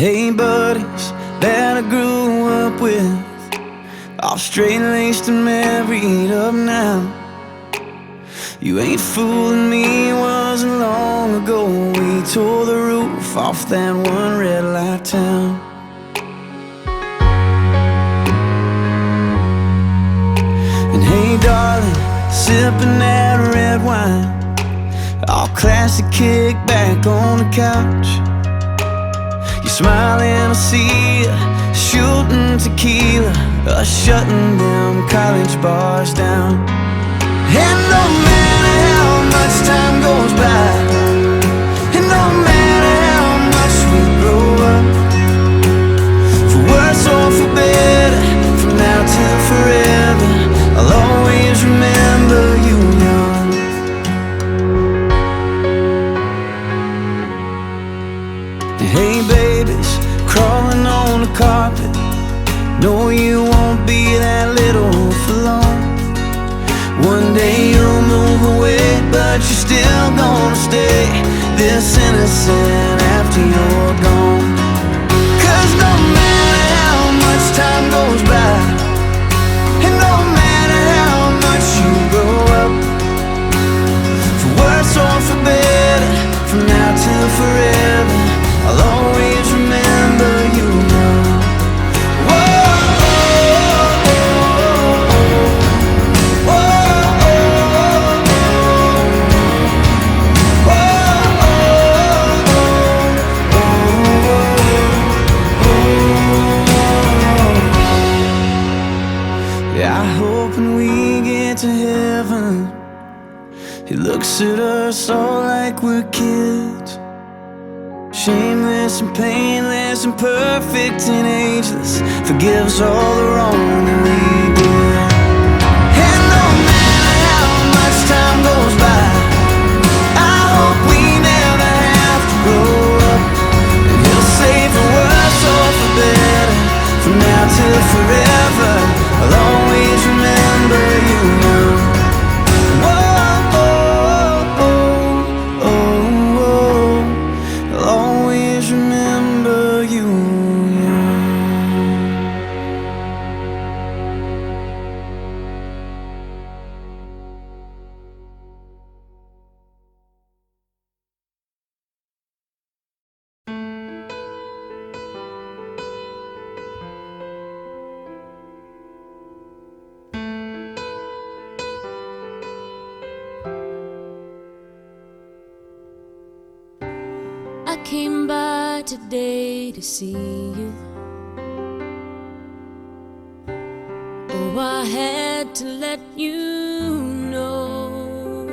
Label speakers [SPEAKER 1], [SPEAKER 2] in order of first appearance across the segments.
[SPEAKER 1] Hey buddies that I grew up with, all straight-laced and married up now. You ain't fooling me, wasn't long ago we tore the roof off that one red light town. And hey darling, sipping that red wine, all classic, kick back on the couch. You're smiling, I see ya, shooting tequila, shutting them college bars down. And no matter how much time goes by, and no matter how much we grow up, for worse or for better, from now till forever, I'll always remember you young. Hey babies, crawling on the carpet, no you won't be that little for long. One day you'll move away, but you're still gonna stay this innocent after you're gone. 'Cause no matter how much time goes by, and no matter how much you grow up, for worse or for better, from now till forever, I'll always remember you young. I hope when we get to heaven, He looks at us all like we're kids, shameless and painless and perfect and ageless, forgives all the wrong that we did. And no matter how much time goes by, I hope we never have to grow up, and He'll say for worse or for better, from now till forever, I'll always remember you young. Whoa, oh, oh, oh, oh. I'll always remember you young.
[SPEAKER 2] I came by today to see you. Oh, I had to let you know.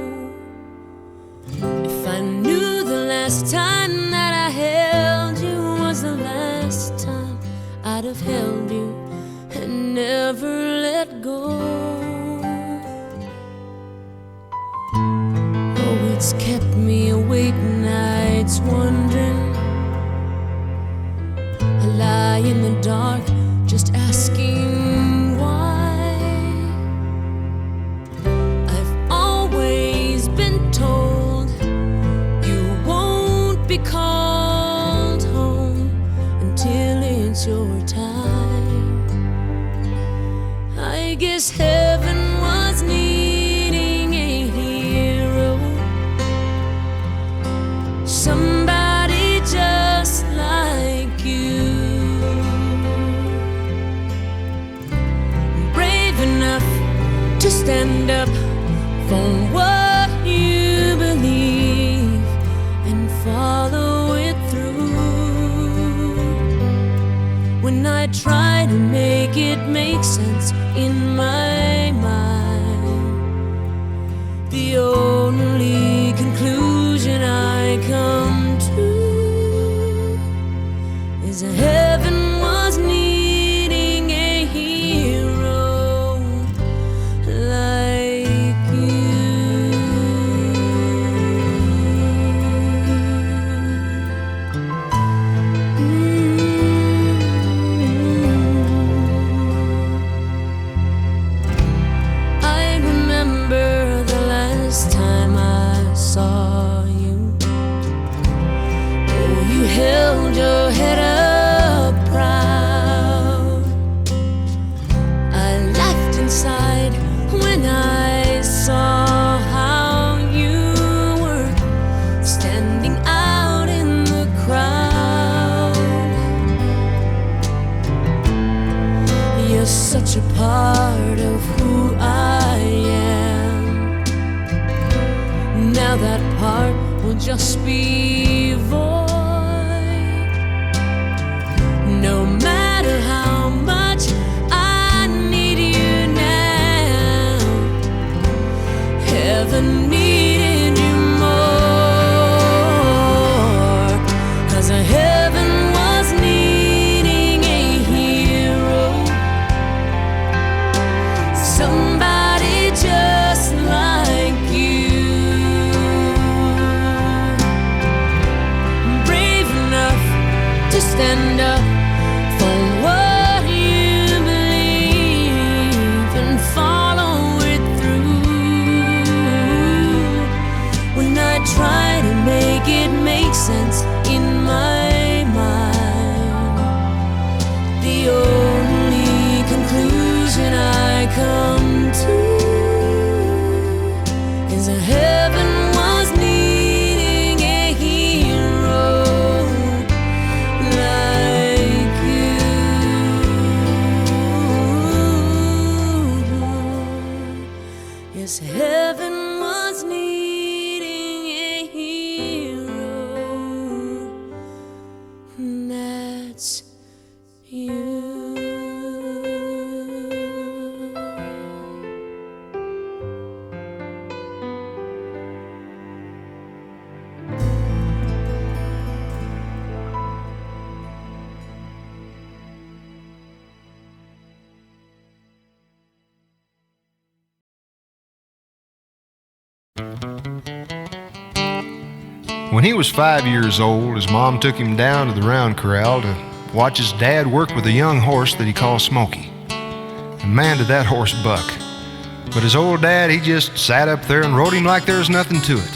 [SPEAKER 2] If I knew the last time that I held you was the last time, I'd have held you and never let go. Oh, it's kept me awake nights wondering. I lie in the dark just asking why. I've always been told you won't be called home until it's your time. I guess heaven was needing a hero, somebody just like you, brave enough to stand up for what you believe and follow it through. When I try to make it make sense in my mind, the only conclusion I come to is heaven was needing a hero like you. I remember the last time I saw you. Oh, you held your head up was such a part of who I am. Now that part will just be void. No matter how much I need you now, heaven needed you more. 'Cause heaven was needing a hero, somebody just like you, brave enough to stand up for what you believe and follow it through. When I try to make it make sense in my mind, the only conclusion I come to is that heaven was needing a hero like you. Yes, heaven was needing a hero, and that's you.
[SPEAKER 3] When he was 5 years old, his mom took him down to the round corral to watch his dad work with a young horse that he called Smokey. And man, did that horse buck. But his old dad, he just sat up there and rode him like there was nothing to it.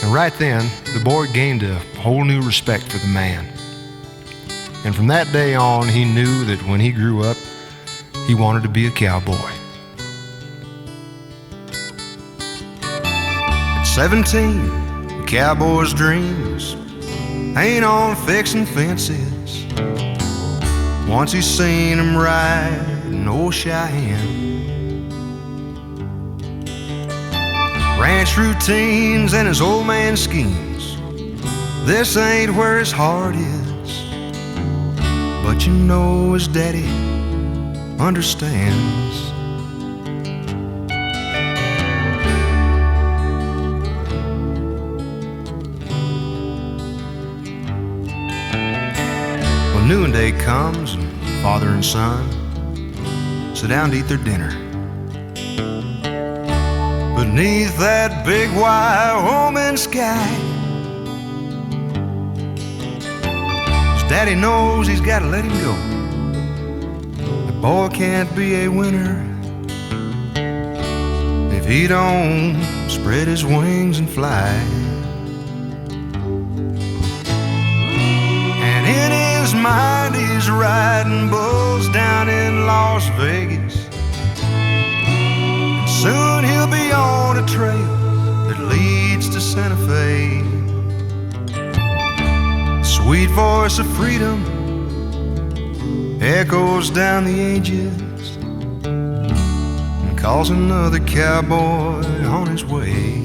[SPEAKER 3] And right then, the boy gained a whole new respect for the man. And from that day on, he knew that when he grew up, he wanted to be a cowboy. At 17, a cowboy's dreams ain't on fixing fences. Once he's seen him ride an old Cheyenne, ranch routines and his old man schemes, this ain't where his heart is. But you know his daddy understands. When noonday comes and father and son sit down to eat their dinner beneath that big Wyoming sky, his daddy knows he's got to let him go. The boy can't be a winner if he don't spread his wings and fly. And in his mind he's riding bulls down in Las Vegas. And soon he'll be on a trail that leads to Santa Fe. The sweet voice of freedom echoes down the ages and calls another cowboy on his way.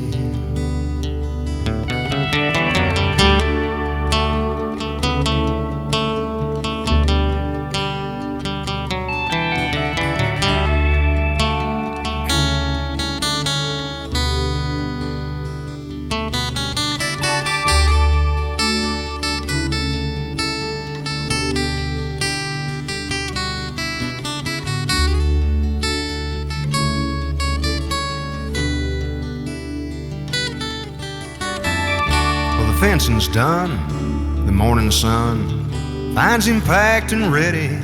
[SPEAKER 3] Fencing's done, the morning sun finds him packed and ready.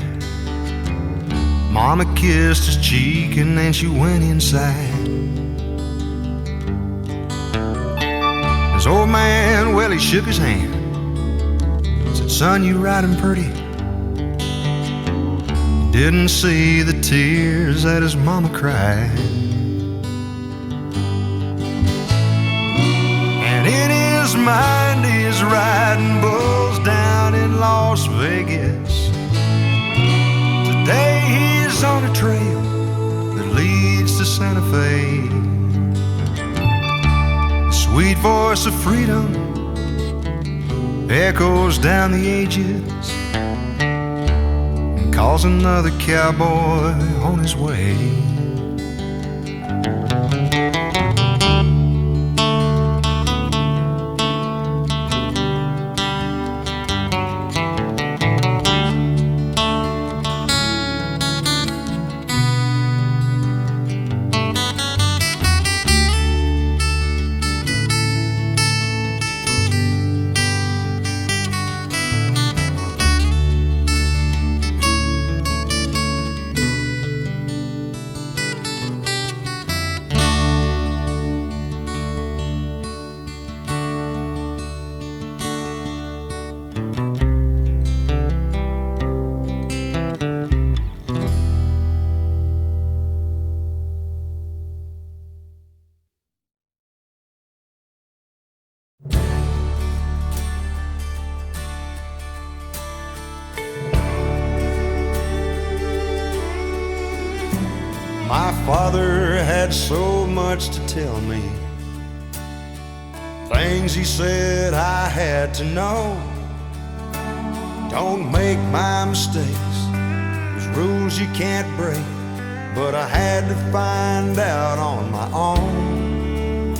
[SPEAKER 3] Mama kissed his cheek and then she went inside. His old man, well, he shook his hand, said, "Son, you riding pretty." He didn't see the tears that his mama cried. And in his mind he's riding bulls down in Las Vegas. Today he's trail that leads to Santa Fe. The sweet voice of freedom echoes down the ages and calls another cowboy on his way. My father had so much to tell me, things he said I had to know. Don't make my mistakes, there's rules you can't break, but I had to find out on my own.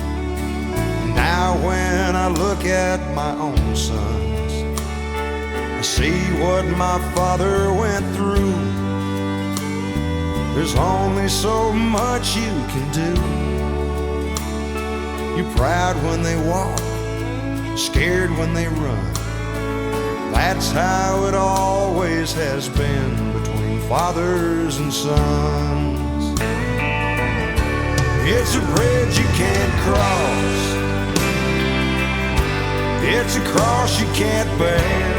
[SPEAKER 3] Now when I look at my own sons, I see what my father went through. There's only so much you can do. You're proud when they walk, scared when they run. That's how it always has been between fathers and sons. It's a bridge you can't cross, it's a cross you can't bear.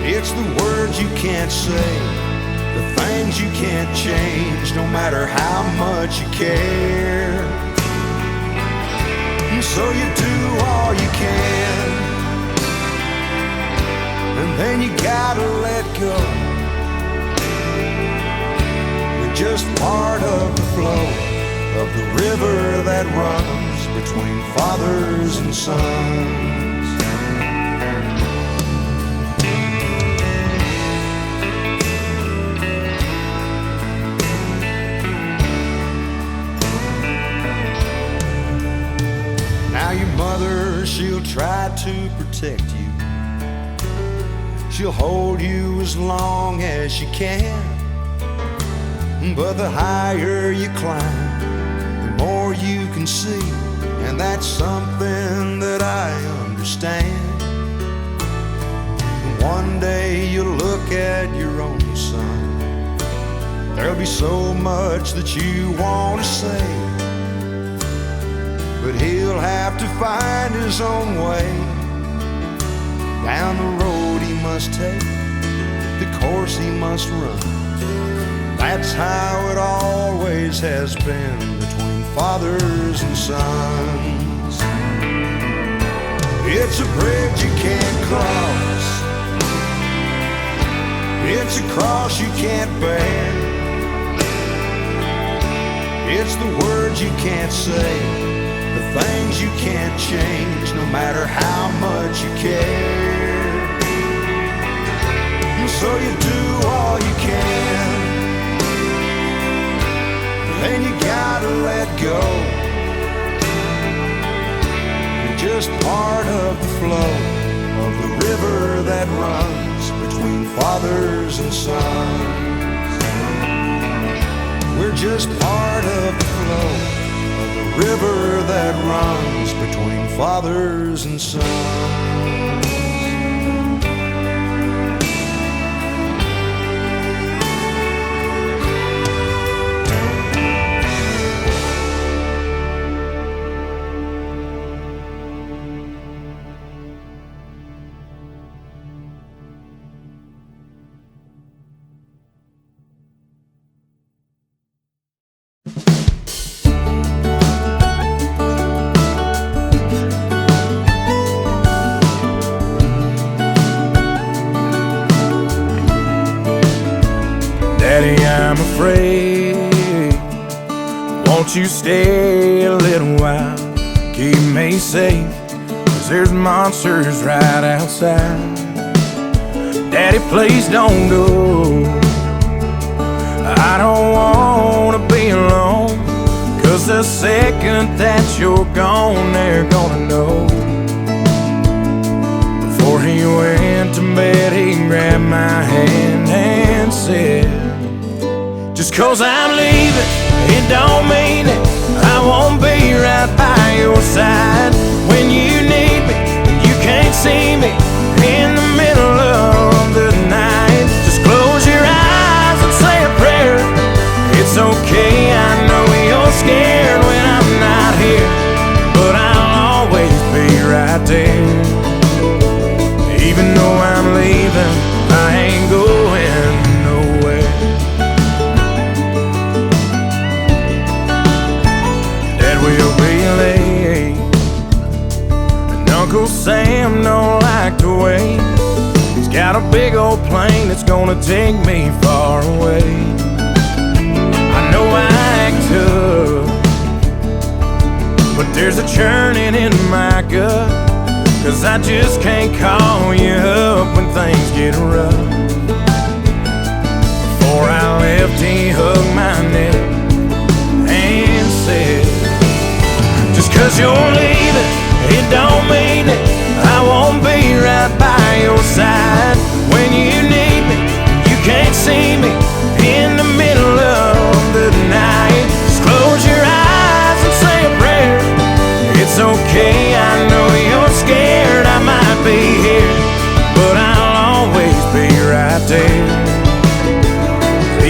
[SPEAKER 3] It's the words you can't say, the things you can't change, no matter how much you care. And so you do all you can, and then you gotta let go. You're just part of the flow of the river that runs between fathers and sons. Now your mother, she'll try to protect you. She'll hold you as long as she can. But the higher you climb, the more you can see. And that's something that I understand. One day you'll look at your own son. There'll be so much that you want to say, but he'll have to find his own way. Down the road he must take, the course he must run. That's how it always has been between fathers and sons. It's a bridge you can't cross, it's a cross you can't bear. It's the words you can't say, the things you can't change, no matter how much you care. And so you do all you can, then you gotta let go. You're just part of the flow of the river that runs between fathers and sons. We're just part of the flow of the river that runs between fathers and sons.
[SPEAKER 4] I'm afraid. Won't you stay a little while? Keep me safe, 'cause there's monsters right outside. Daddy, please don't go. I don't wanna be alone, 'cause the second that you're gone, they're gonna know. Before he went to bed, he grabbed my hand and said, just 'cause I'm leaving, it don't mean it. I won't be right by your side when you need me and you can't see me in the middle of the night. Just close your eyes and say a prayer. It's okay, I know you're scared when I'm not here, but I'll always be right there. Even though I'm leaving, I ain't going nowhere. Dad will be late, and Uncle Sam don't like to wait. He's got a big old plane that's gonna take me far away. I know I act tough, but there's a churning in my gut, 'cause I just can't call you up when things get rough. Before I left, he hugged my neck and said, just 'cause you're leaving, it don't mean it. I won't be right by your side when you need me. You can't see me in the middle of the night. Just close your eyes and say a prayer. It's okay, I know you're scared, I might be here, but I'll always be right there.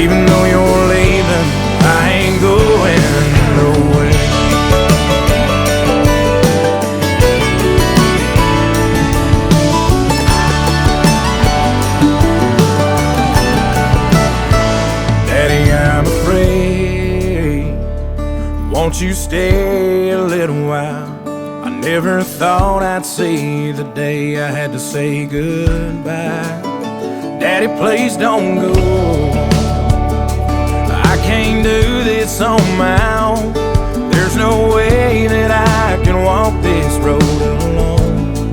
[SPEAKER 4] Even though you're leaving, I ain't going nowhere. Daddy, I'm afraid. Won't you stay a little while? I never thought I'd see the day I had to say goodbye. Daddy, please don't go. I can't do this on my own. There's no way that I can walk this road alone.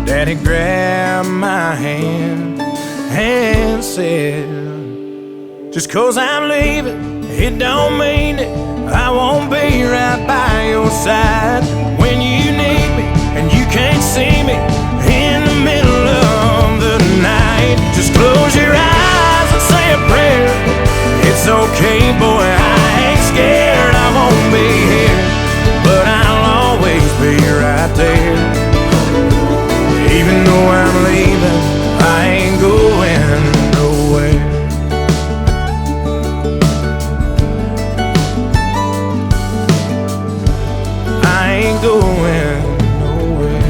[SPEAKER 4] Daddy grabbed my hand and said, just 'cause I'm leaving, it don't mean it. I won't be right by your side when you need me and you can't see me in the middle of the night. Just close your eyes and say a prayer. It's okay, boy, I ain't scared. I won't be here, but I'll always be right there. Even though I'm leaving, I ain't going nowhere. Ain't going nowhere.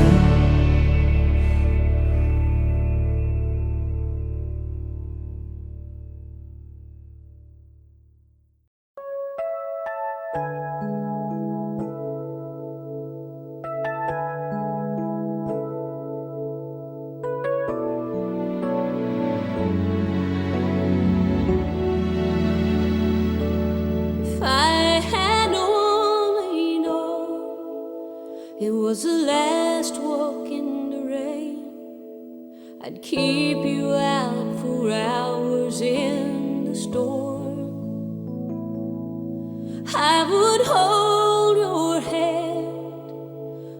[SPEAKER 2] If I had only known it was the last walk in the rain, I'd keep you out for hours in the storm. I would hold your hand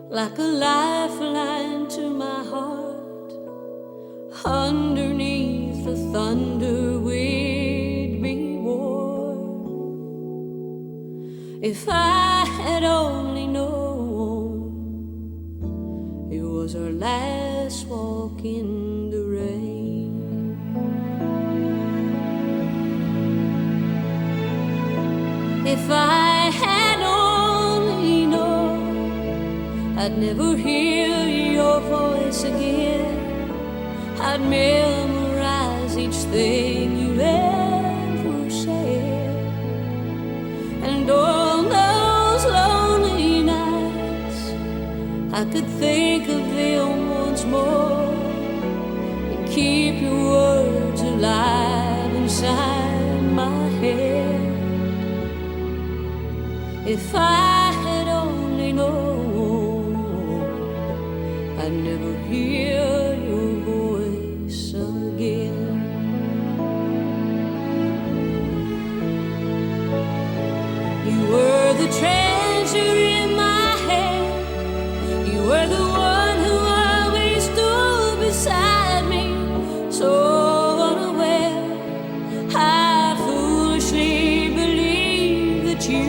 [SPEAKER 2] like a lifeline to my heart. Underneath the thunder we'd be warm. If I had only known it was our last walk in the rain. If I had only known I'd never hear your voice again, I'd memorize each thing you ever said. And all those lonely nights, I could think of them once more and keep your words alive inside If I had only known I'd never hear your voice again. You were the treasure in my hand. You were the one who always stood beside me. So unaware, I foolishly believed that you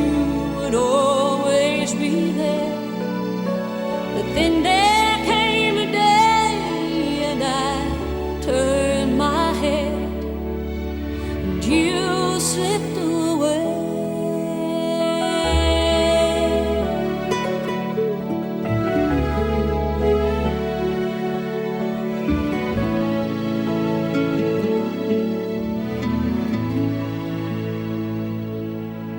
[SPEAKER 2] would always be there. But then there came a day and I turned my head and you slipped away.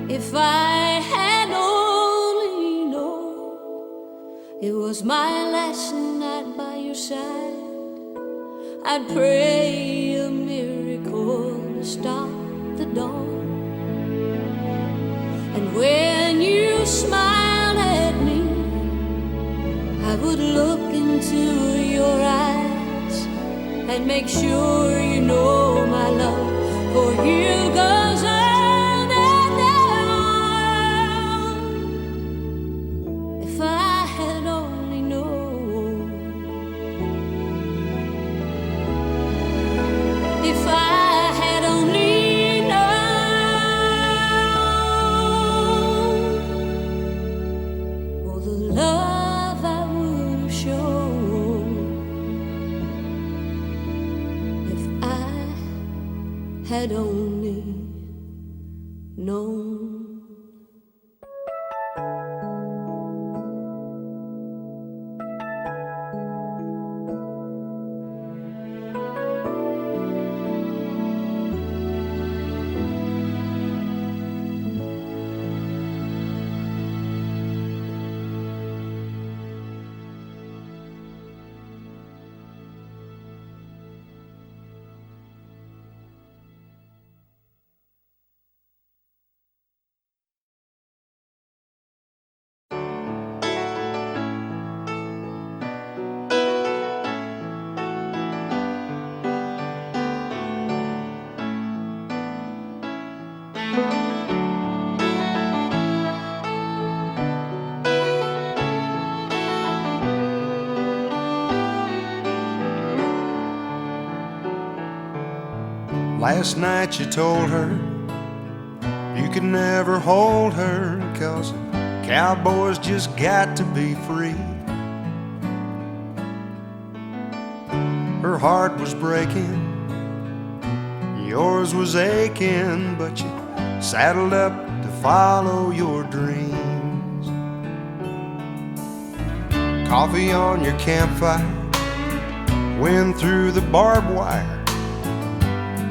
[SPEAKER 2] If I had only known it was my last night by your side, I'd pray a miracle to stop the dawn. And when you smiled at me, I would look into your eyes and make sure you know my love for you goes on. If I had only known, if I had only known, oh, the love I would have shown if I had only known.
[SPEAKER 4] Last night you told her you could never hold her, 'cause cowboys just got to be free. Her heart was breaking, yours was aching, but you saddled up to follow your dreams. Coffee on your campfire, wind through the barbed wire.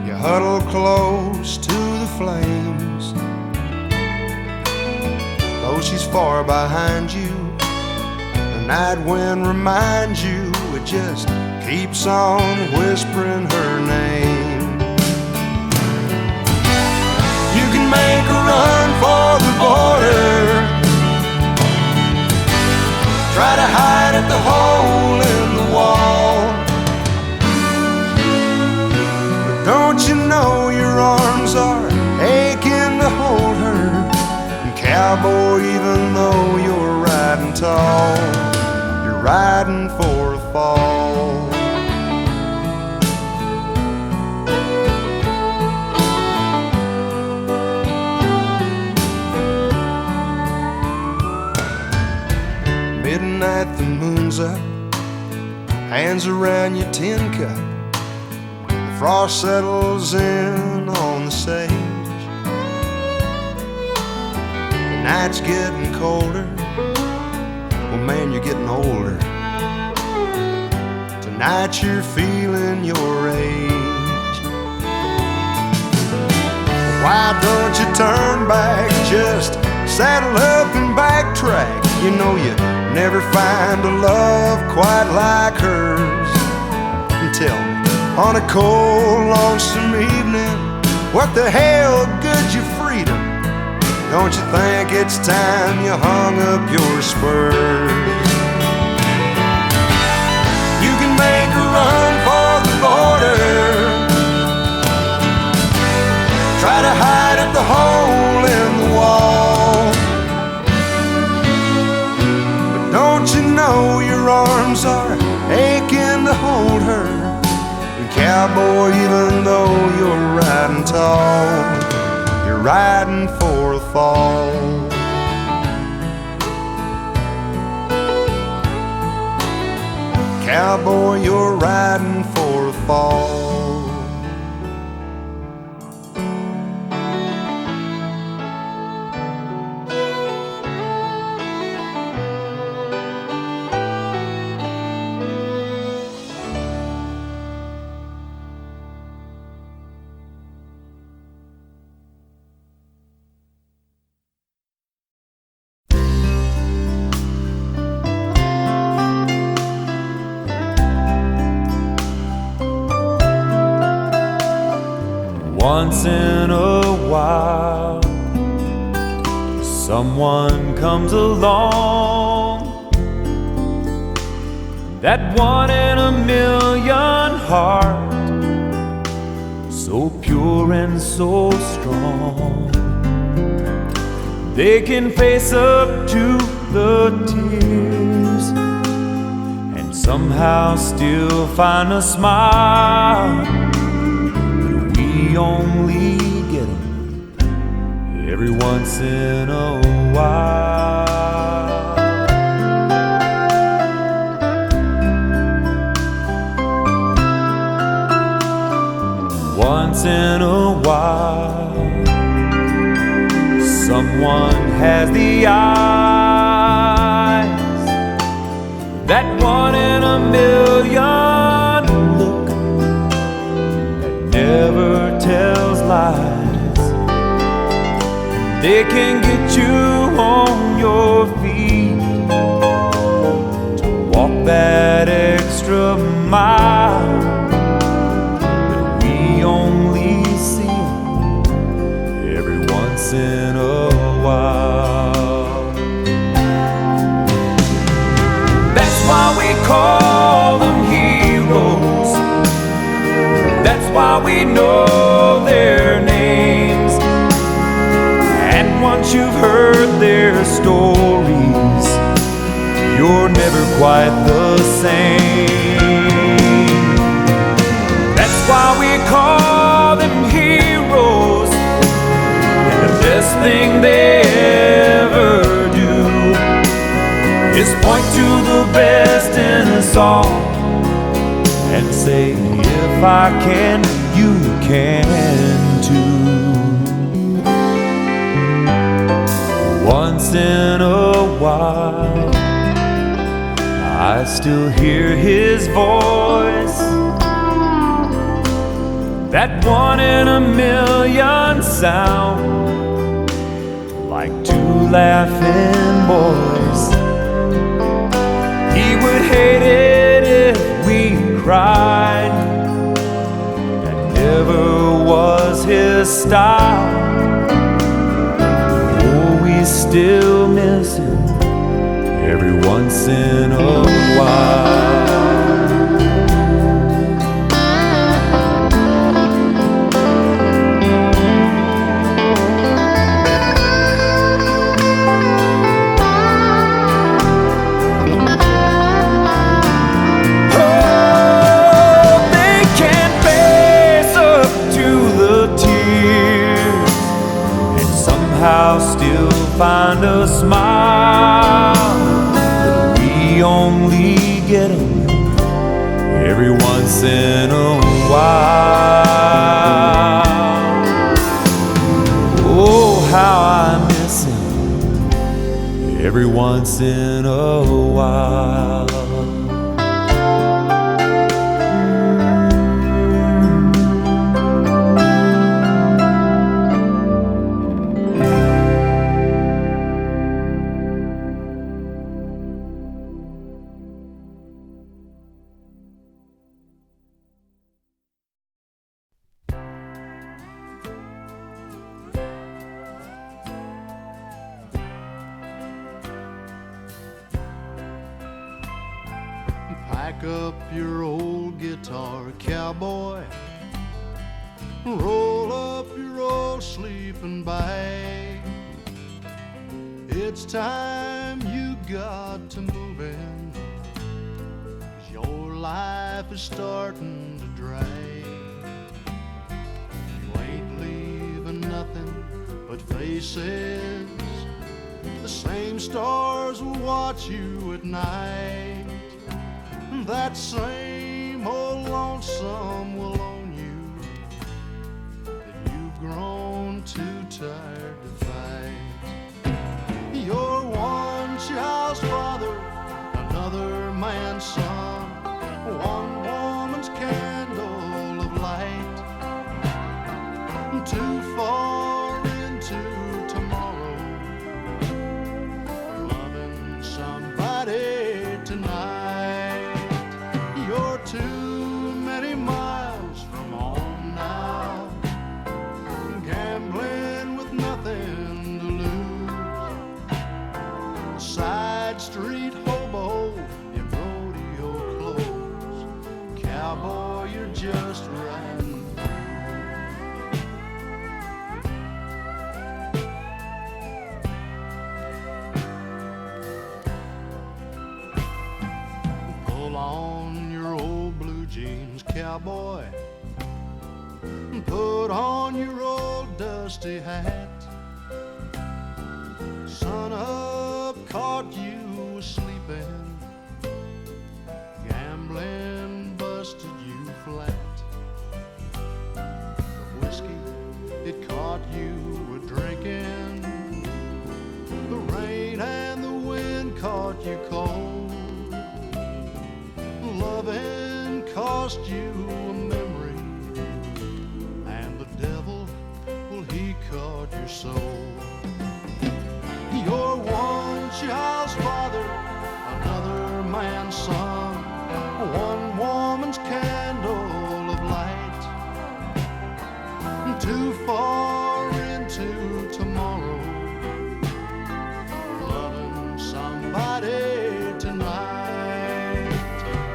[SPEAKER 4] You huddle close to the flames. Though she's far behind you, the night wind reminds you, it just keeps on whispering her name. You can make a run for the border, try to hide at the hole in the wall. Don't you know your arms are aching to hold her? And cowboy, even though you're riding tall, you're riding for a fall. Midnight, the moon's up, hands around your tin cup. Frost settles in on the sage. The night's getting colder. Well, man, you're getting older. Tonight you're feeling your age. Why don't you turn back? Just saddle up and backtrack. You know you never find a love quite like hers. And tell me, on a cold, lonesome evening, what the hell good's your freedom
[SPEAKER 5] Don't you think it's time you hung up your spurs? You can make a run for the border, try to hide at the hole in the wall, but don't you know your arms are aching to hold her? And cowboy, even though you're riding tall, you're riding for a fall. Cowboy, you're riding for a fall.
[SPEAKER 6] Once in a while, someone comes along, that one in a million heart, so pure and so strong. They can face up to the tears and somehow still find a smile. We only get them every once in a while. Once in a while, someone has the eyes, that one in a million look that never tells lies. They can get you on your feet to walk that extra mile, but we only see them every once in a while. That's why we call them heroes. That's why we know their names. And once you've heard their stories, you're never quite the same. That's why we call them heroes. And the best thing they ever do is point to the best in us all and say, if I can, you can too. Once in a while, I still hear his voice, that one in a million sound, like two laughing boys. He would hate it if we cried. That never was his style. Oh, we still miss him every once in a while. Still find a smile, but we only get them every once in a while. Oh, how I miss him every once in a while.
[SPEAKER 7] Pack up your old guitar, cowboy. Roll up your old sleeping bag. It's time you got to move in, 'cause your life is starting to drag. You ain't leaving nothing but faces. The same stars will watch you at night. That same old lonesome will own you, that you've grown too tired to fight. You're one child's father, another man's son, one woman's candle of light. Too far into tomorrow, loving somebody tonight. You're too many miles from home now, gambling with nothing to lose. A side street hobo in rodeo clothes, cowboy, you're just riding. Pull on your old blue jeans, cowboy. Put on your old dusty hat. Sun up caught you sleeping. Gambling busted you flat. The whiskey, it caught you a drinking. The rain and the wind caught you cold. Loving cost you a memory, and the devil, well, he caught your soul. You're one child's father, another man's son, one woman's candle of light. Too far into tomorrow, loving somebody tonight.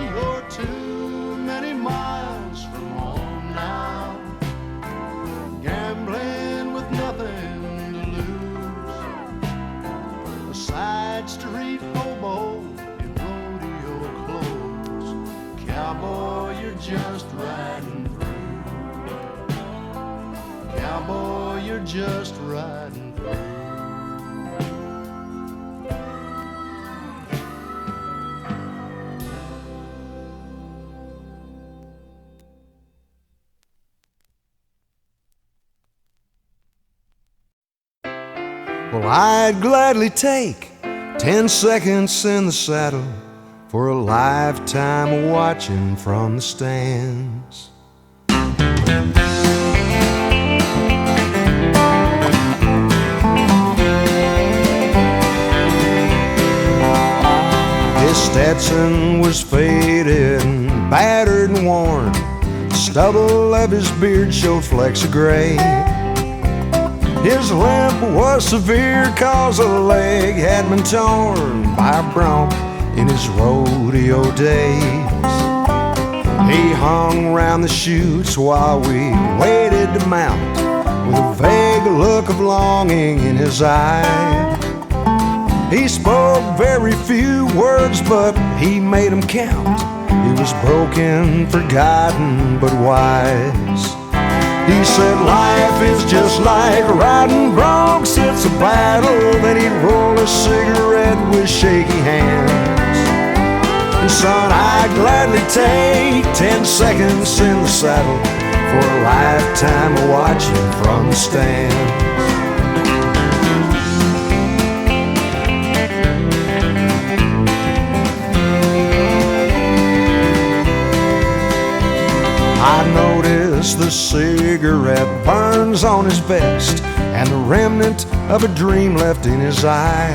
[SPEAKER 7] You're too many miles from home now, gambling with nothing to lose. A side street hobo in rodeo clothes, cowboy, you're just riding through. Cowboy, you're just riding through.
[SPEAKER 5] Well, I'd gladly take 10 seconds in the saddle for a lifetime of watching from the stands. His Stetson was faded and battered and worn. The stubble of his beard showed flecks of gray. His limp was severe 'cause a leg had been torn by a bronc in his rodeo days. He hung round the chutes while we waited to mount, with a vague look of longing in his eye. He spoke very few words, but he made them count. He was broken, forgotten, but wise. He said life is just like riding broncs, it's a battle. Then he'd roll a cigarette with shaky hands. And son, I'd gladly take 10 seconds in the saddle for a lifetime of watching from the stands. I noticed the cigarette burns on his vest and the remnant of a dream left in his eye.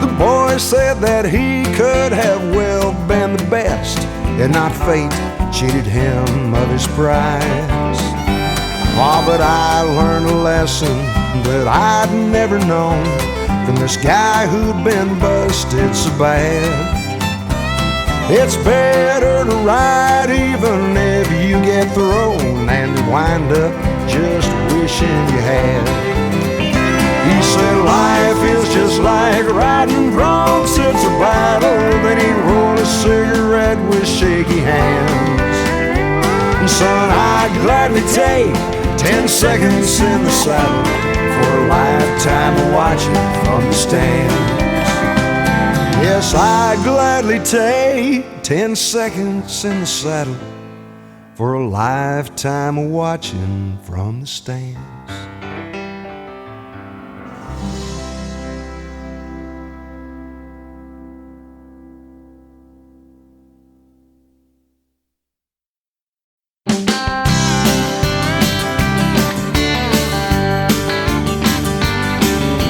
[SPEAKER 5] The boy said that he could have well been the best, and not fate cheated him of his prize. Oh, but I learned a lesson that I'd never known from this guy who'd been busted so bad. It's better to ride even if you get thrown than to wind up just wishing you had. He said life is just like riding broncs, it's a battle. Then he rolled a cigarette with shaky hands. And son, I'd gladly take 10 seconds in the saddle for a lifetime of watching from the stands. Yes, I'd gladly take 10 seconds in the saddle for a lifetime of watching from the stands.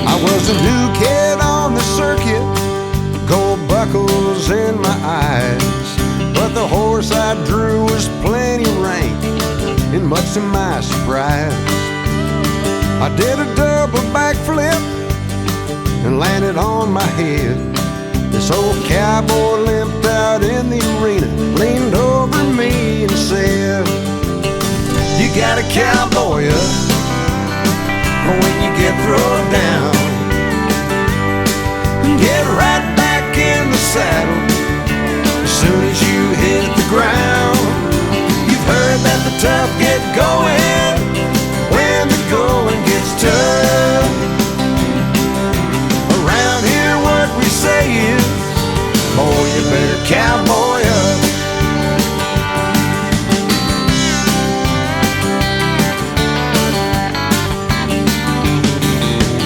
[SPEAKER 5] I was a new kid on the circuit, gold buckles in my eyes, but the horse I drew was plenty rank, and much to my surprise, I did a double backflip and landed on my head. This old cowboy limped out in the arena, leaned over me and said, "You got a cowboy up when you get thrown down. Get right back in the saddle as soon as you hit the ground. You've heard that the tough get going when the going gets tough. Around here what we say is, boy, you better cowboy up."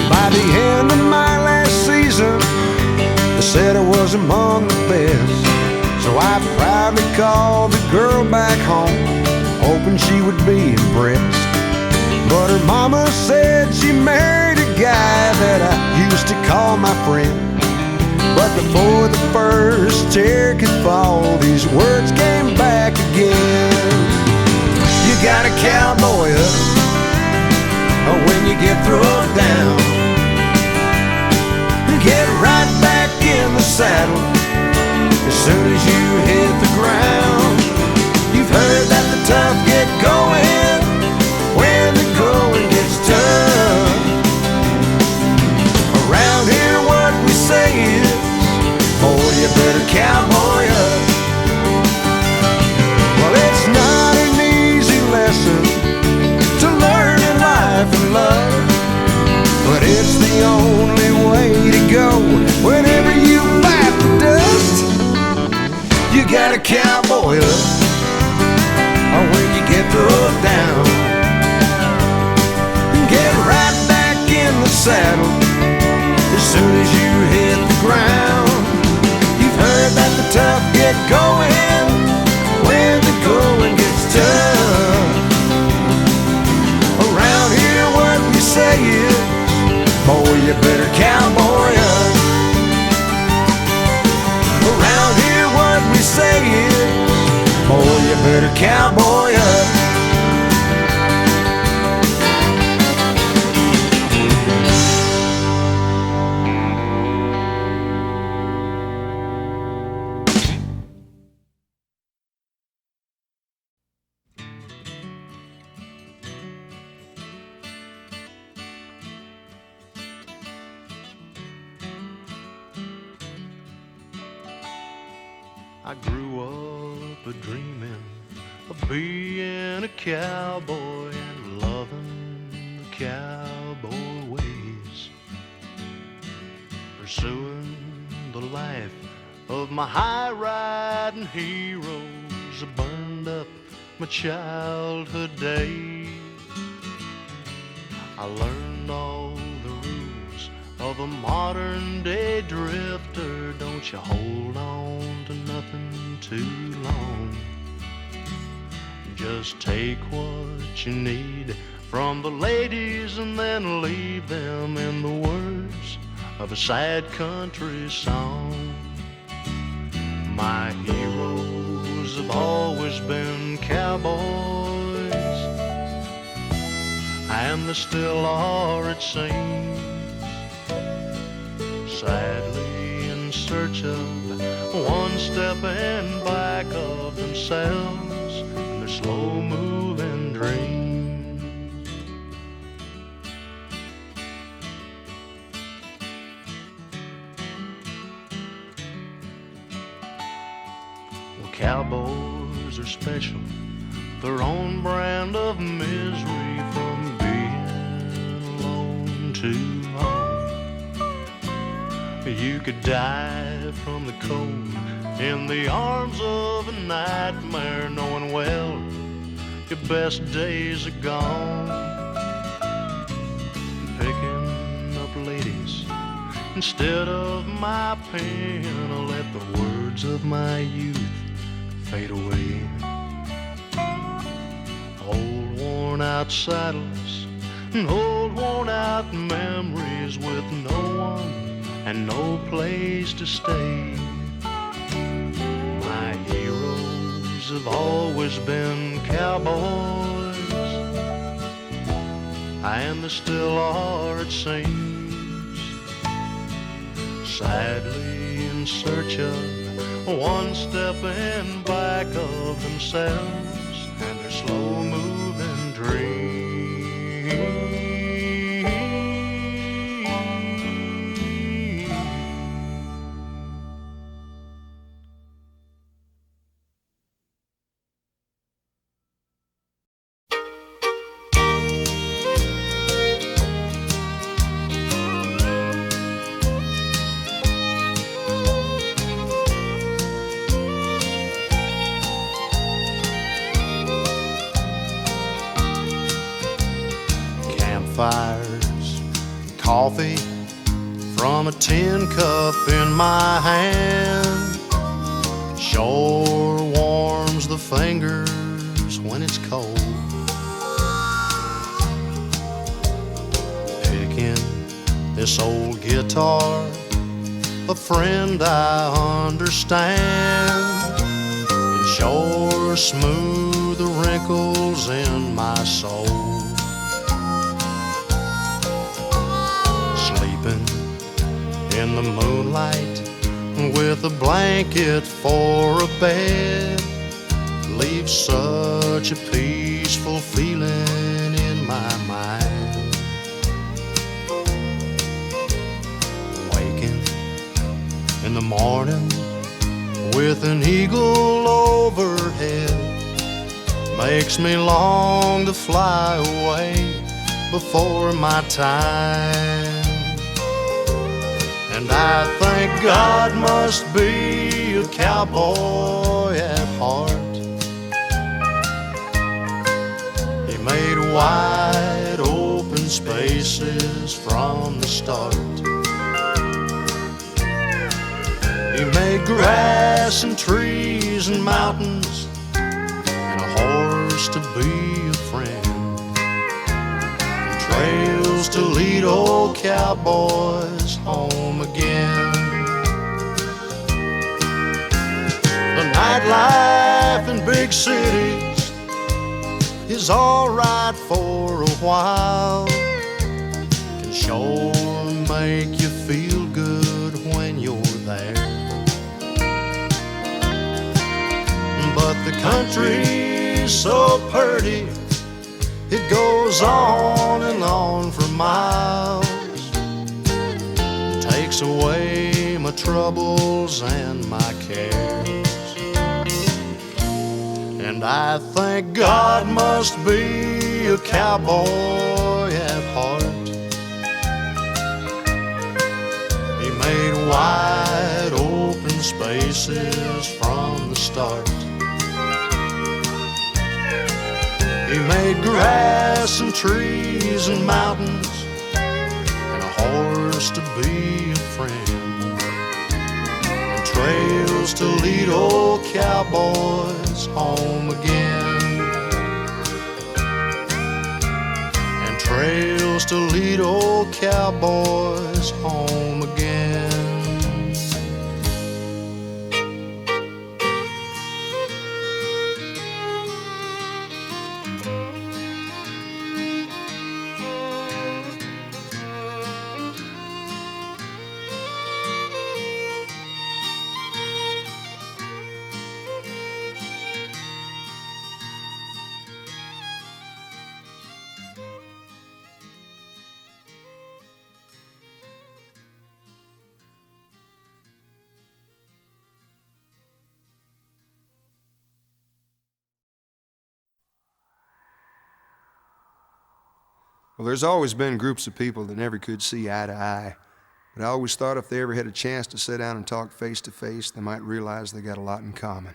[SPEAKER 5] By the end of my last season, they said I was among the best, so I proudly called the girl back home, hoping she would be impressed. But her mama said she married a guy that I used to call my friend. But before the first tear could fall, these words came back again. You got a cowboy up when you get thrown down. Get right back in the saddle as soon as you hit the ground. You've heard that the tough get going when the going gets tough. Around here what we say is, boy, you better cowboy up. Well, it's not an easy lesson to learn in life and love, but it's the only way to go whenever you bite the dust. You got a cowboy up when you get thrown down. Get right back in the saddle as soon as you hit the ground. You've heard that the tough get going when the going gets tough. Around here what we say is, boy, you better cowboy up. Around here what we say is, boy, you better cowboy up.
[SPEAKER 7] I grew up a-dreaming of being a cowboy and loving the cowboy ways, pursuing the life of my high-riding heroes. I burned up my childhood days. I learned all the rules of a modern-day drifter. Don't you hold on to nothing too long. Just take what you need from the ladies and then leave them in the words of a sad country song. My heroes have always been cowboys, and they still are, it seems. Sadly and search of one stepping back of themselves and their slow-moving dreams. Well, cowboys are special, their own brand of misery from being alone too long. You could die from the cold in the arms of a nightmare, knowing well your best days are gone. Picking up ladies instead of my pen, I'll let the words of my youth fade away. Old worn out saddles and old worn out memories with no one and no place to stay. My heroes have always been cowboys, and they still are, it seems, sadly in search of one stepping back of themselves and their slow-moving dreams. Fires, coffee from a tin cup in my hand sure warms the fingers when it's cold. Picking this old guitar, a friend I understand, and sure smooth the wrinkles in my soul. In the moonlight with a blanket for a bed leaves such a peaceful feeling in my mind. Waking in the morning with an eagle overhead makes me long to fly away before my time. And I think God must be a cowboy at heart. He made wide open spaces from the start. He made grass and trees and mountains and a horse to be a friend, and trails to lead old cowboys home again. The nightlife in big cities is alright for a while, can sure make you feel good when you're there. But the country's so pretty, it goes on and on for miles, takes away my troubles and my cares. And I think God must be a cowboy at heart. He made wide open spaces from the start. He made grass and trees and mountains and a horse to be a friend, and trails to lead old cowboys home again, and trails to lead old cowboys home again.
[SPEAKER 5] Well, there's always been groups of people that never could see eye to eye, but I always thought if they ever had a chance to sit down and talk face to face, they might realize they got a lot in common.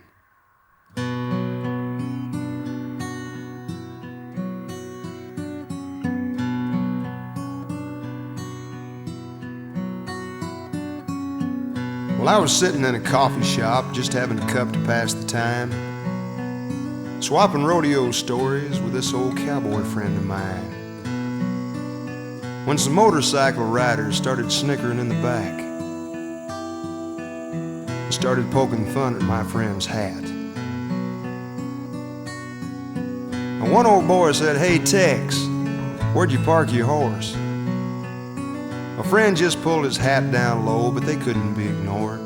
[SPEAKER 5] Well, I was sitting in a coffee shop just having a cup to pass the time, swapping rodeo stories with this old cowboy friend of mine, when some motorcycle riders started snickering in the back and started poking fun at my friend's hat. And one old boy said, "Hey Tex, where'd you park your horse?" My friend just pulled his hat down low, but they couldn't be ignored.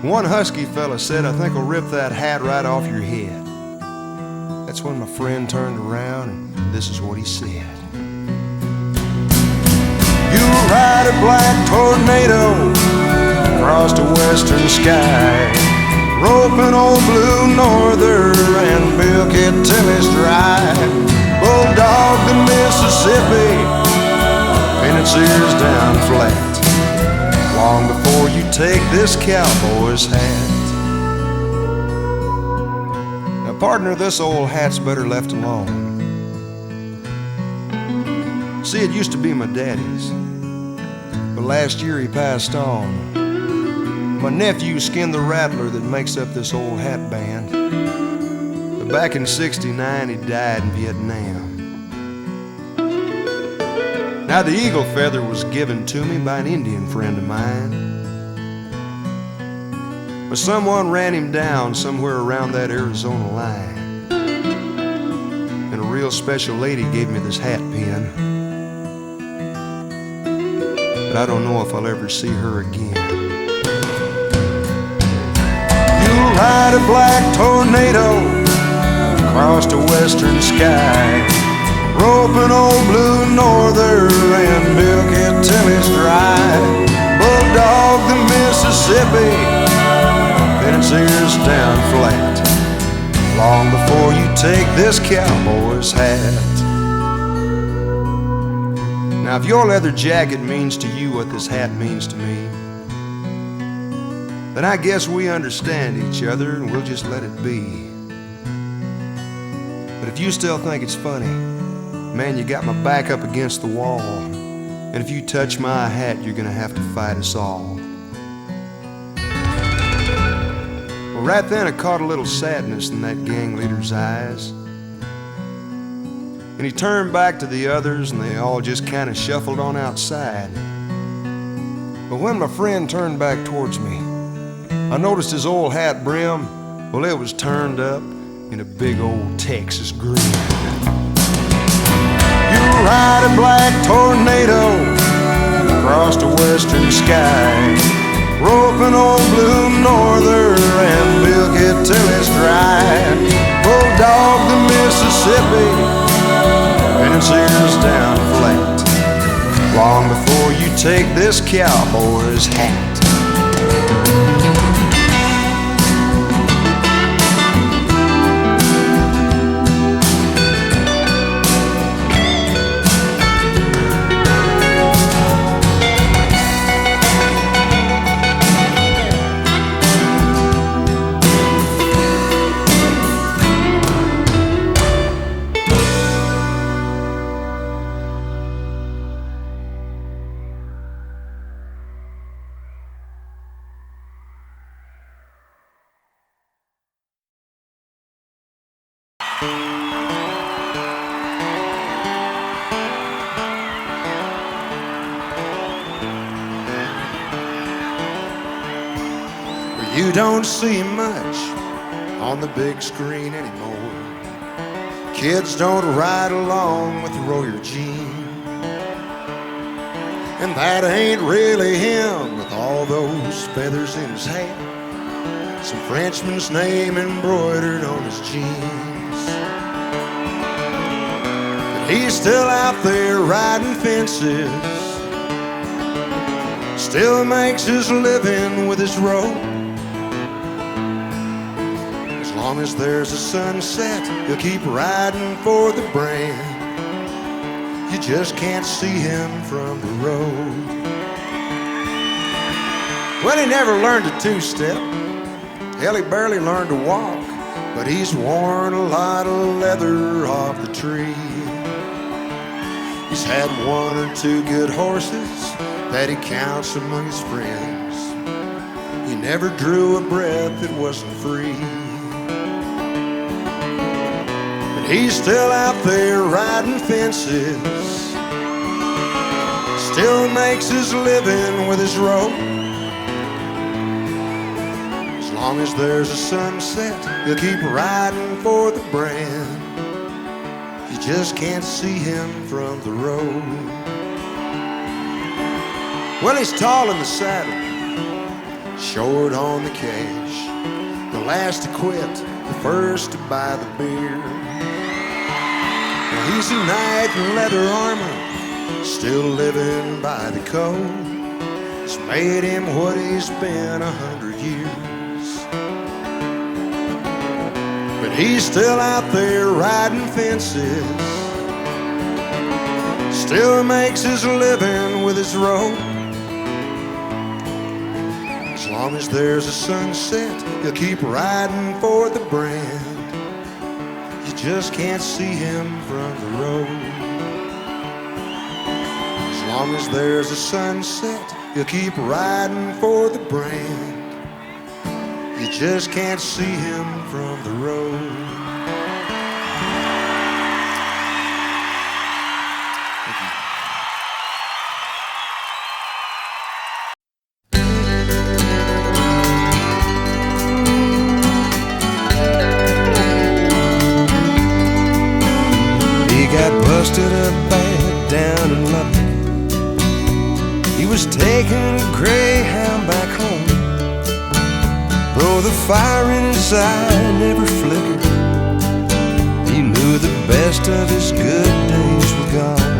[SPEAKER 5] One husky fella said, "I think I'll rip that hat right off your head." That's when my friend turned around and this is what he said. "You ride a black tornado across the western sky, rope an old blue norther and milk it till it's dry. Bulldog the Mississippi, pin its ears down flat, long before you take this cowboy's hat." Now partner, this old hat's better left alone. See, it used to be my daddy's, but last year he passed on. My nephew skinned the rattler that makes up this old hat band, but back in '69 he died in Vietnam. Now the eagle feather was given to me by an Indian friend of mine, but someone ran him down somewhere around that Arizona line, and a real special lady gave me this hat pin, but I don't know if I'll ever see her again. You ride a black tornado across the western sky, rope an old blue norther and milk it till it's dry. Bulldog the Mississippi, pin its ears down flat, long before you take this cowboy's hat. Now if your leather jacket means to you what this hat means to me, then I guess we understand each other and we'll just let it be. But if you still think it's funny, man, you got my back up against the wall, and if you touch my hat, you're gonna have to fight us all. Well, right then I caught a little sadness in that gang leader's eyes, and he turned back to the others, and they all just kind of shuffled on outside. But when my friend turned back towards me, I noticed his old hat brim, well, it was turned up in a big old Texas grin. You ride a black tornado across the western sky, rope an old blue norther and milk it till it's dry. Bulldog the Mississippi, and its ears down flat, long before you take this cowboy's hat. You don't see much on the big screen anymore. Kids don't ride along with Royer Jean, and that ain't really him with all those feathers in his hat, some Frenchman's name embroidered on his jeans. But he's still out there riding fences, still makes his living with his rope. As long as there's a sunset, he'll keep riding for the brand, You just can't see him from the road. Well, he never learned a two-step. Hell, he barely learned to walk. But he's worn a lot of leather off the tree. He's had one or two good horses that he counts among his friends. He never drew a breath that wasn't free. But he's still out there riding fences, still makes his living with his rope. As long as there's a sunset, he'll keep riding for the brand. You just can't see him from the road. Well, he's tall in the saddle, short on the cash, the last to quit, the first to buy the beer. Now he's a knight in leather armor, still living by the code. It's made him what he's been 100 years. But he's still out there riding fences, still makes his living with his rope. As long as there's a sunset, he'll keep riding for the brand. You just can't see him from the road. As long as there's a sunset, he'll keep riding for the brand. You just can't see him from the road.
[SPEAKER 4] He got busted up bad down in Lubbock. He was taking a Greyhound back home. Though the fire in his eye never flickered, he knew the best of his good days were gone.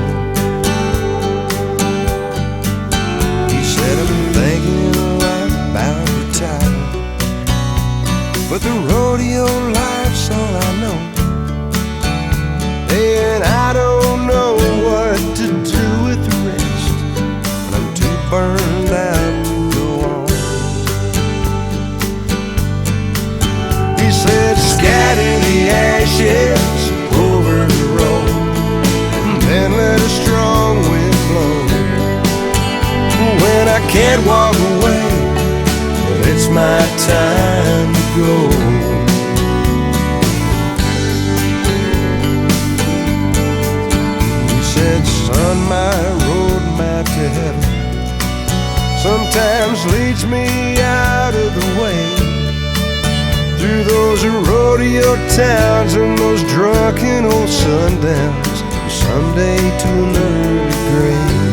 [SPEAKER 4] He said, I'm thinking a lot about retiring, but the rodeo life's all I know. And I don't know what to do with the rest, but I'm too burned out to go on. He said, scatter the ashes over the road, and then let a strong wind blow. When I can't walk away, well, it's my time to go. Son, my roadmap to heaven sometimes leads me out of the way, through those rodeo towns and those drunken old sundowns, someday to an early grave.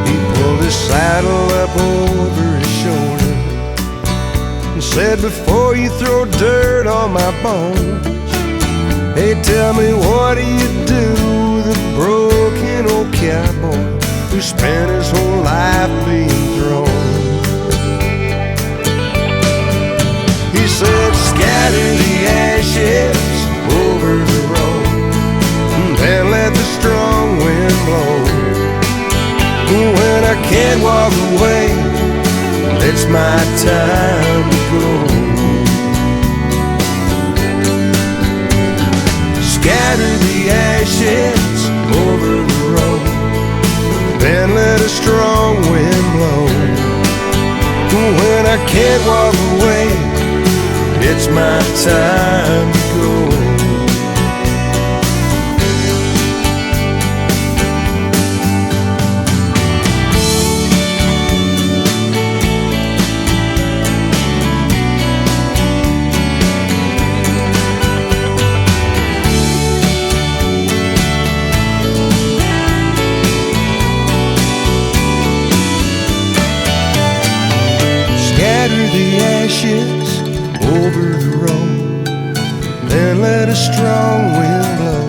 [SPEAKER 4] He pulled his saddle up over his shoulder and said, before you throw dirt on my bones, hey, tell me, what do you do with a broken old cowboy who spent his whole life being thrown? He said, scatter the ashes over the road, and then let the strong wind blow. When I can't walk away, it's my time to go. Scatter the ashes over the road, then let a strong wind blow. When I can't walk away, it's my time to go. The ashes over the road, then let a strong wind blow.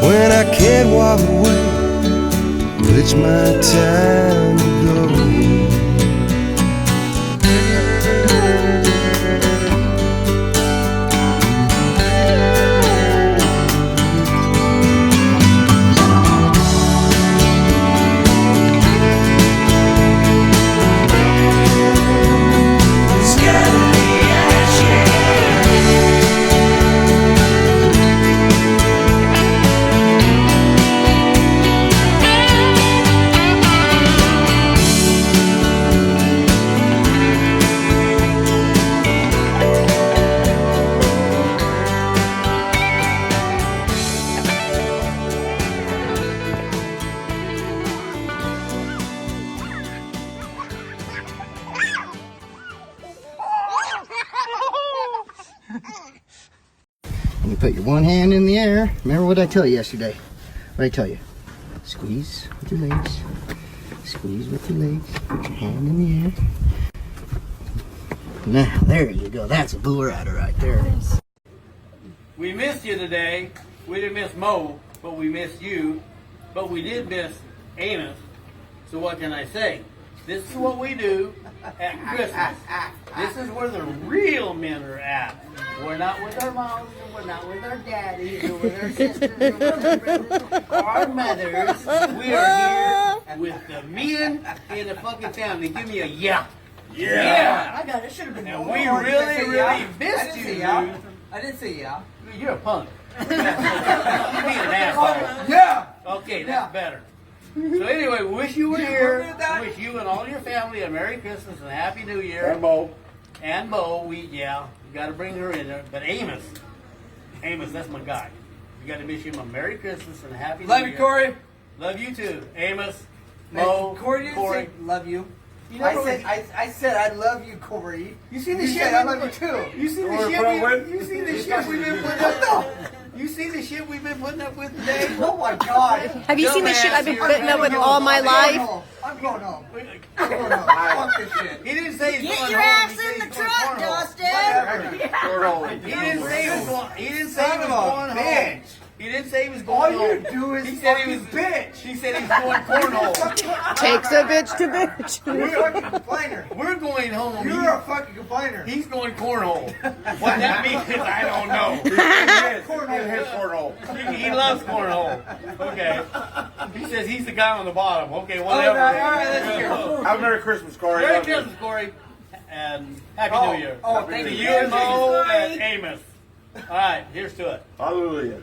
[SPEAKER 4] When I can't walk away, well, it's my time to go.
[SPEAKER 8] And you put your one hand in the air. Remember what I tell you yesterday? What I tell you? Squeeze with your legs. Squeeze with your legs. Put your hand in the air. Now, there you go. That's a bull rider right there.
[SPEAKER 9] We missed you today. We didn't miss Mo, but we missed you. But we did miss Amos. So what can I say? This is what we do at Christmas. This is where the real men are at. We're not with our moms, and we're not with our daddies, or with our sisters, or with our brothers, or our mothers. We are here with the men in the fucking family. Give me a yeah. Yeah.
[SPEAKER 10] I got it. Should have been.
[SPEAKER 9] And we really missed you, dude.
[SPEAKER 10] I didn't say yeah.
[SPEAKER 9] You're a punk. You're being an asshole.
[SPEAKER 10] Yeah.
[SPEAKER 9] Okay, that's better. So anyway, wish you were here. Wish you and all your family a Merry Christmas and a Happy New Year.
[SPEAKER 11] And Mo.
[SPEAKER 9] And Mo, you got to bring her in there. But Amos, that's my guy. You got to wish him a Merry Christmas and a Happy New Year.
[SPEAKER 10] Love you, Cory.
[SPEAKER 9] Love you too, Amos, Mo,
[SPEAKER 10] Cory didn't say love you. I said I love you, Cory.
[SPEAKER 9] You see the shit?
[SPEAKER 10] I love you too.
[SPEAKER 9] You see the shit? You see the shit we've been putting up? You see the shit we've been putting up with today?
[SPEAKER 10] Oh my God!
[SPEAKER 12] Have you seen the shit I've been putting up with all my life?
[SPEAKER 10] I'm going home. I'm going home. Fuck this shit.
[SPEAKER 9] He didn't say he's
[SPEAKER 10] Get
[SPEAKER 9] going
[SPEAKER 10] your
[SPEAKER 9] home.
[SPEAKER 10] ass
[SPEAKER 9] He said
[SPEAKER 10] in the
[SPEAKER 9] he's going
[SPEAKER 10] truck,
[SPEAKER 9] cornhole.
[SPEAKER 10] Dustin.
[SPEAKER 9] He didn't say he was going. He didn't say he was going home.
[SPEAKER 10] Bitch.
[SPEAKER 9] He didn't say he was going
[SPEAKER 10] All
[SPEAKER 9] home.
[SPEAKER 10] you do is
[SPEAKER 9] he said he was
[SPEAKER 10] bitch.
[SPEAKER 9] He said he was going cornhole.
[SPEAKER 12] Takes a bitch to bitch.
[SPEAKER 10] You're a fucking complainer.
[SPEAKER 9] We're going home.
[SPEAKER 10] You're a fucking complainer.
[SPEAKER 9] He's going cornhole. What that means, I don't know.
[SPEAKER 10] Cornhole.
[SPEAKER 9] He loves cornhole. Okay. He says he's the guy on the bottom. Okay, whatever.
[SPEAKER 10] All right, let's hear.
[SPEAKER 11] Have a Merry Christmas, Cory.
[SPEAKER 9] Merry Christmas, Cory. And Happy New Year.
[SPEAKER 10] Oh, thank
[SPEAKER 9] To
[SPEAKER 10] you.
[SPEAKER 9] you and Mo and Amos. All right, here's to it.
[SPEAKER 11] Hallelujah.